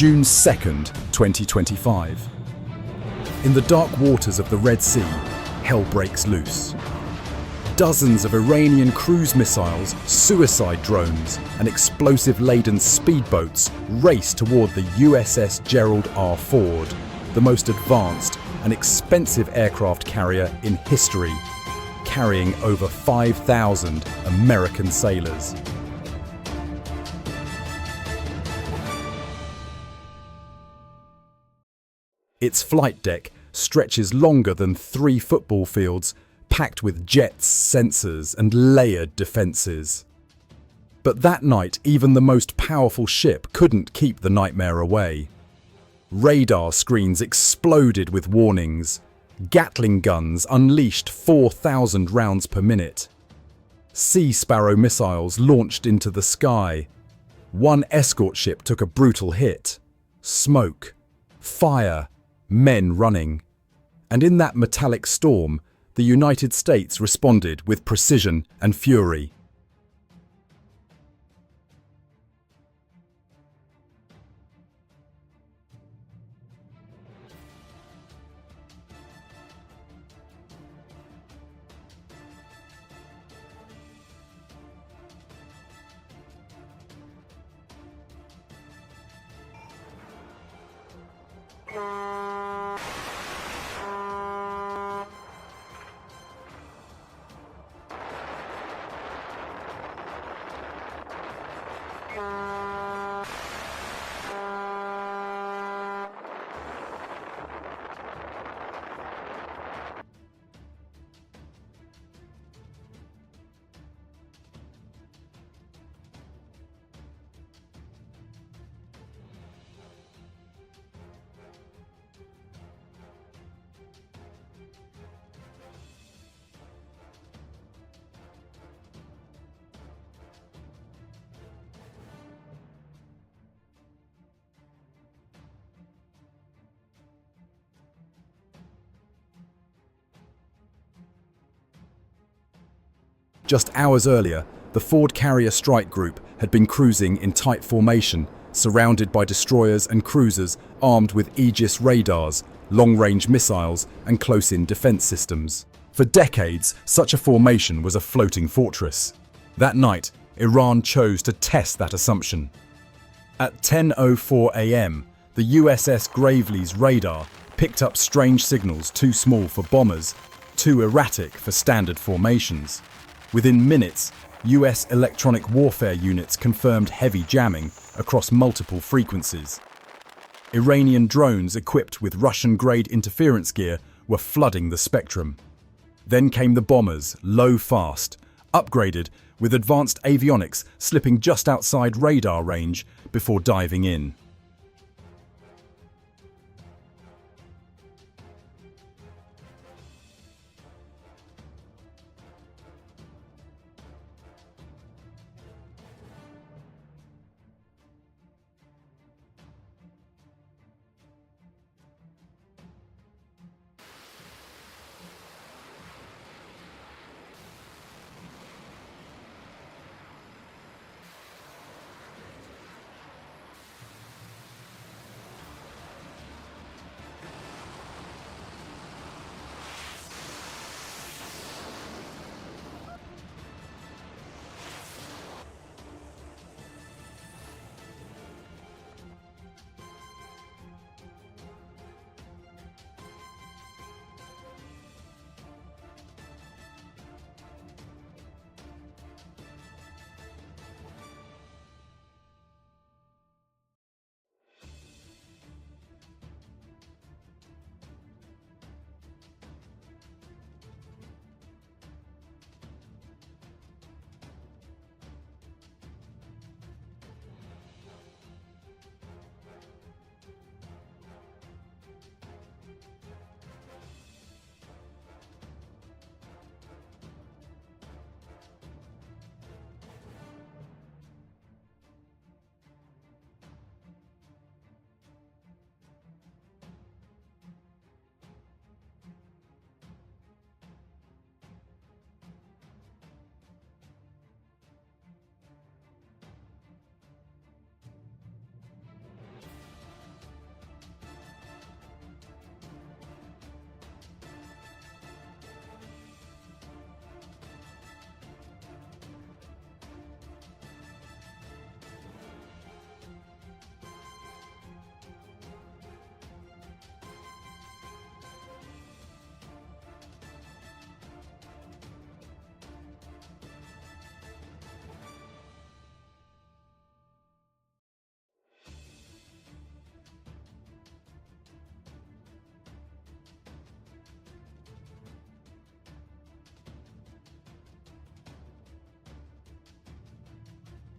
June 2nd, 2025. In the dark waters of the Red Sea, hell breaks loose. Dozens of Iranian cruise missiles, suicide drones, and explosive-laden speedboats race toward the USS Gerald R. Ford, the most advanced and expensive aircraft carrier in history, carrying over 5,000 American sailors. Its flight deck stretches longer than 3 football fields, packed with jets, sensors, and layered defences. But that night, even the most powerful ship couldn't keep the nightmare away. Radar screens exploded with warnings. Gatling guns unleashed 4,000 rounds per minute. Sea Sparrow missiles launched into the sky. One escort ship took a brutal hit. Smoke, fire, men running. And in that metallic storm, the United States responded with precision and fury. Just hours earlier, the Ford Carrier Strike Group had been cruising in tight formation, surrounded by destroyers and cruisers armed with Aegis radars, long-range missiles, and close-in defense systems. For decades, such a formation was a floating fortress. That night, Iran chose to test that assumption. At 10:04 a.m., the USS Gravely's radar picked up strange signals too small for bombers, too erratic for standard formations. Within minutes, US electronic warfare units confirmed heavy jamming across multiple frequencies. Iranian drones equipped with Russian-grade interference gear were flooding the spectrum. Then came the bombers, low fast, upgraded with advanced avionics slipping just outside radar range before diving in.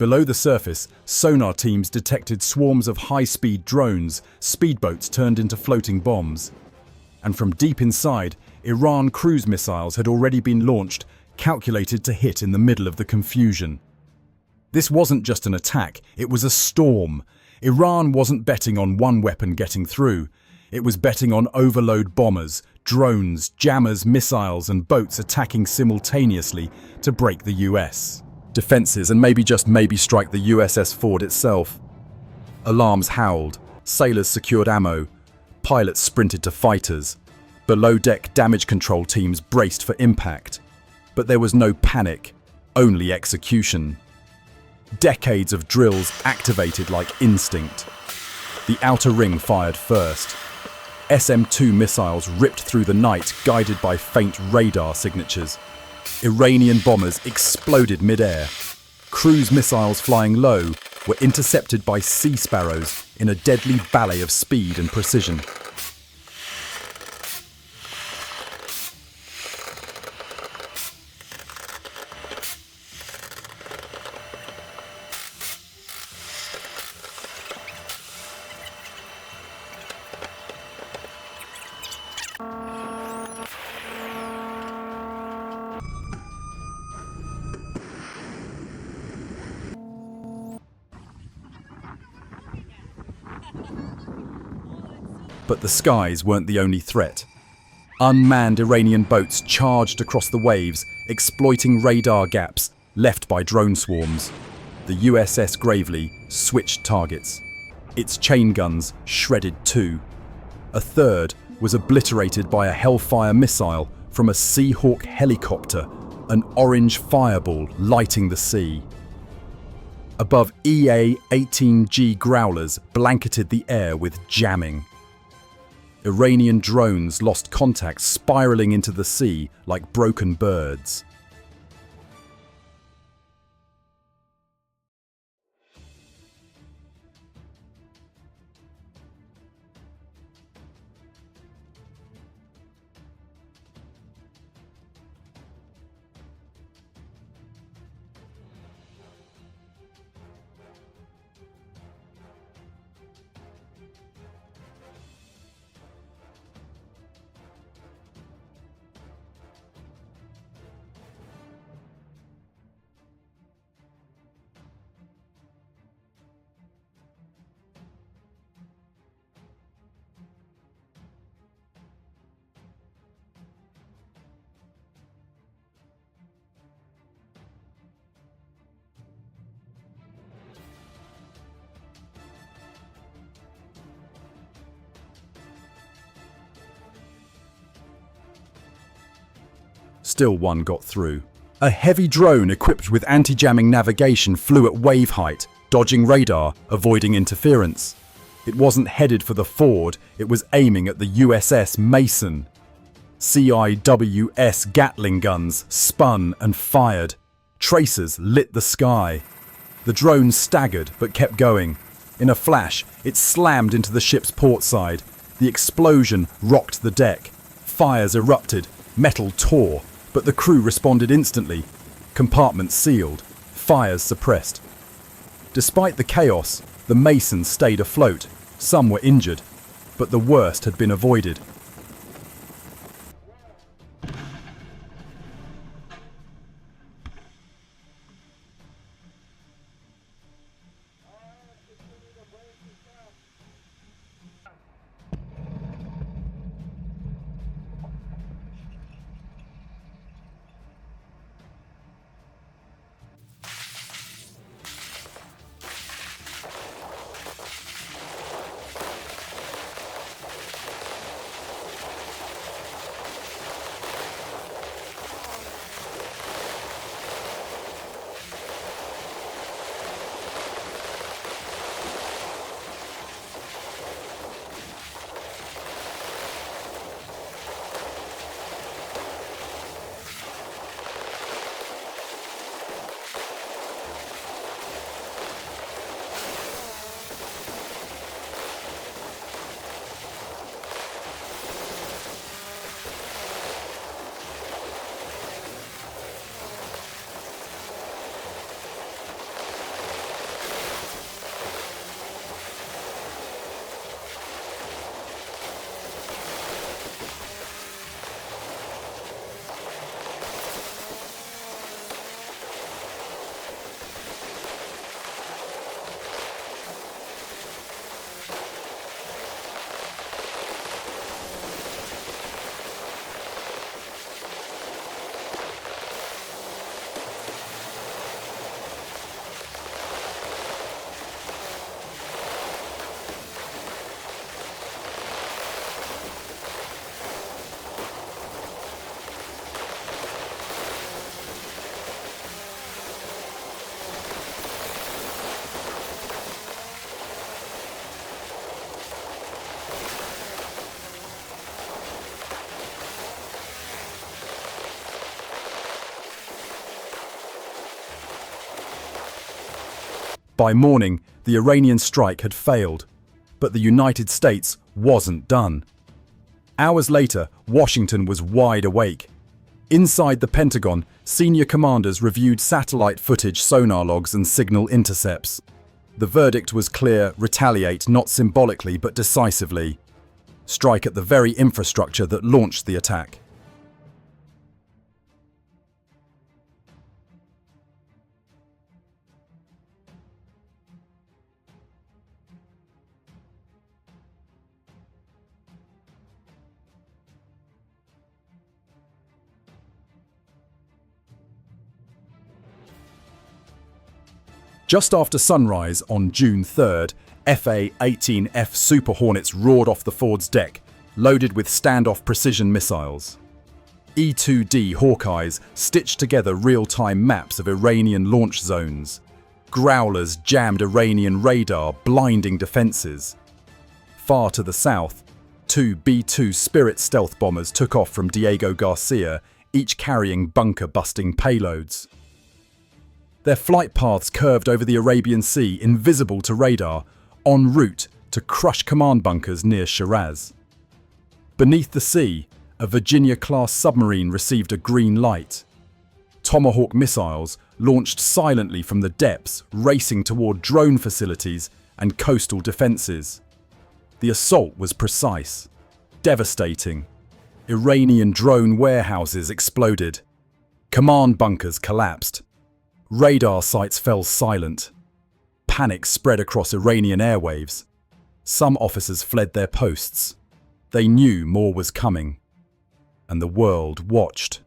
Below the surface, sonar teams detected swarms of high-speed drones, speedboats turned into floating bombs. And from deep inside, Iran cruise missiles had already been launched, calculated to hit in the middle of the confusion. This wasn't just an attack, it was a storm. Iran wasn't betting on one weapon getting through. It was betting on overload bombers, drones, jammers, missiles and boats attacking simultaneously to break the US defenses and maybe strike the USS Ford itself. Alarms howled, sailors secured ammo, pilots sprinted to fighters. Below-deck damage control teams braced for impact. But there was no panic, only execution. Decades of drills activated like instinct. The outer ring fired first. SM-2 missiles ripped through the night, guided by faint radar signatures. Iranian bombers exploded mid-air. Cruise missiles flying low were intercepted by sea sparrows in a deadly ballet of speed and precision. But the skies weren't the only threat. Unmanned Iranian boats charged across the waves, exploiting radar gaps left by drone swarms. The USS Gravely switched targets. Its chain guns shredded too. A third was obliterated by a Hellfire missile from a Seahawk helicopter, an orange fireball lighting the sea. Above EA-18G Growlers blanketed the air with jamming. Iranian drones lost contact, spiraling into the sea like broken birds. Still one got through. A heavy drone equipped with anti-jamming navigation flew at wave height, dodging radar, avoiding interference. It wasn't headed for the Ford, it was aiming at the USS Mason. CIWS Gatling guns spun and fired. Tracers lit the sky. The drone staggered but kept going. In a flash, it slammed into the ship's port side. The explosion rocked the deck. Fires erupted, metal tore. But the crew responded instantly. Compartments sealed, fires suppressed. Despite the chaos, the Mason stayed afloat. Some were injured, but the worst had been avoided. By morning, the Iranian strike had failed, but the United States wasn't done. Hours later, Washington was wide awake. Inside the Pentagon, senior commanders reviewed satellite footage, sonar logs, and signal intercepts. The verdict was clear: retaliate, not symbolically but decisively. Strike at the very infrastructure that launched the attack. Just after sunrise on June 3rd, FA-18F Super Hornets roared off the Ford's deck, loaded with standoff precision missiles. E-2D Hawkeyes stitched together real-time maps of Iranian launch zones. Growlers jammed Iranian radar, blinding defences. Far to the south, two B-2 Spirit stealth bombers took off from Diego Garcia, each carrying bunker-busting payloads. Their flight paths curved over the Arabian Sea, invisible to radar, en route to crush command bunkers near Shiraz. Beneath the sea, a Virginia-class submarine received a green light. Tomahawk missiles launched silently from the depths, racing toward drone facilities and coastal defences. The assault was precise, devastating. Iranian drone warehouses exploded. Command bunkers collapsed. Radar sites fell silent. Panic spread across Iranian airwaves. Some officers fled their posts. They knew more was coming, and the world watched.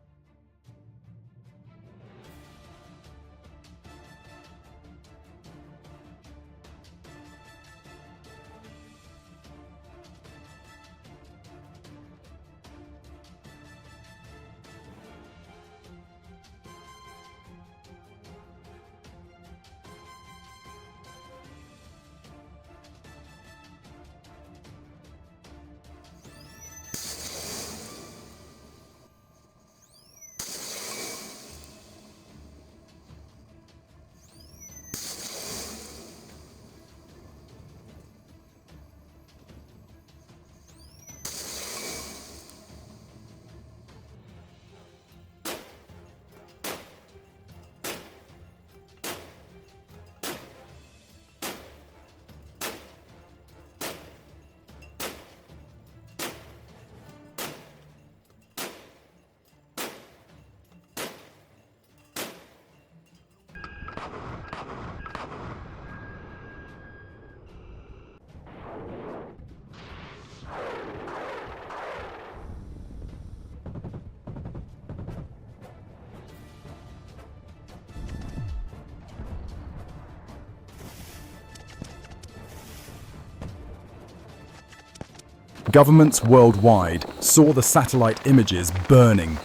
Governments worldwide saw the satellite images burning,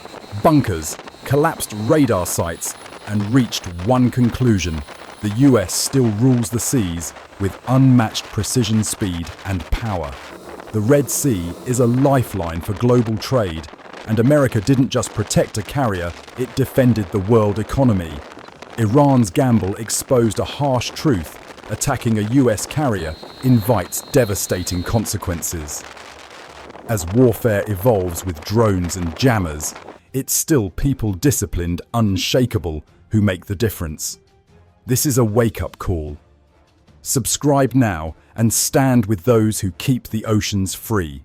bunkers, collapsed radar sites, and reached one conclusion: the US still rules the seas with unmatched precision, speed, and power. The Red Sea is a lifeline for global trade, and America didn't just protect a carrier, it defended the world economy. Iran's gamble exposed a harsh truth: attacking a US carrier invites devastating consequences. As warfare evolves with drones and jammers, it's still people disciplined, unshakable, who make the difference. This is a wake-up call. Subscribe now and stand with those who keep the oceans free.